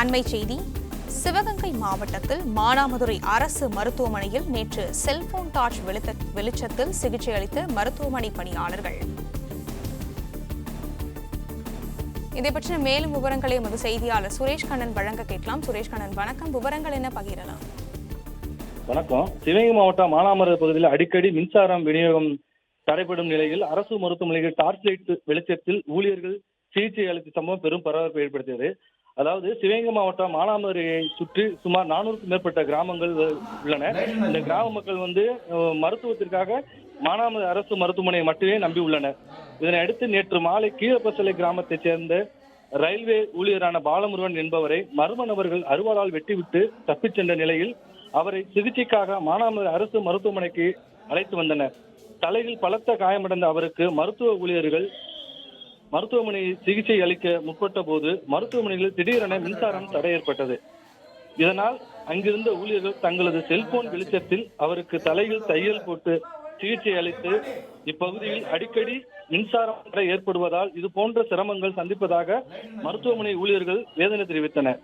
அண்மை செய்தி. சிவகங்கை மாவட்டத்தில் மானாமதுரை அரசு மருத்துவமனையில் நேற்று செல்போன் டார்ச் வெளிச்சத்தில் சிகிச்சை அளித்த மருத்துவமனை பணியாளர்கள். இதை பற்றின மேலும் விவரங்களை எமது செய்தியாளர் சுரேஷ் கண்ணன் வழங்க கேட்கலாம். சுரேஷ் கண்ணன், வணக்கம். விவரங்கள் என்ன பகிரலாம்? வணக்கம். சிவகங்கை மாவட்டம் மானாமதுரை பகுதியில் அடிக்கடி மின்சாரம் விநியோகம் தடைபடும் நிலையில் அரசு மருத்துவமனையில் டார்ச் லைட் வெளிச்சத்தில் ஊழியர்கள் சிகிச்சை அளித்த சம்பவம் பெரும் பரபரப்பை ஏற்படுத்தியது. அதாவது சிவகங்கை மாவட்டம் மானாமதுரையை சுற்றி சுமார் 400க்கும் மேற்பட்ட கிராமங்கள் உள்ளன. இந்த கிராம மக்கள் மருத்துவத்திற்காக மானாமதுரை அரசு மருத்துவமனையை மட்டுமே நம்பி உள்ளனர். இதனை அடுத்து நேற்று மாலை கீழப்பசலை கிராமத்தைச் சேர்ந்த ரயில்வே ஊழியரான பாலமுருகன் என்பவரை மர்ம நபர்கள் அருவாளால் வெட்டிவிட்டு தப்பிச் சென்ற நிலையில் அவரை சிகிச்சைக்காக மானாமதுரை அரசு மருத்துவமனைக்கு அழைத்து வந்தனர். தலையில் பலத்த காயமடைந்த அவருக்கு மருத்துவ ஊழியர்கள் மருத்துவமனையில் சிகிச்சை அளிக்க முற்பட்ட போது மருத்துவமனையில் திடீரென மின்சாரம் தடை ஏற்பட்டது. இதனால் அங்கிருந்த ஊழியர்கள் தங்களது செல்போன் வெளிச்சத்தில் அவருக்கு தலையில் தையல் போட்டு சிகிச்சை அளித்து இப்பகுதியில் அடிக்கடி மின்சாரம் தடை ஏற்படுவதால் இது போன்ற சிரமங்கள் சந்திப்பதாக மருத்துவமனை ஊழியர்கள் வேதனை தெரிவித்தனர்.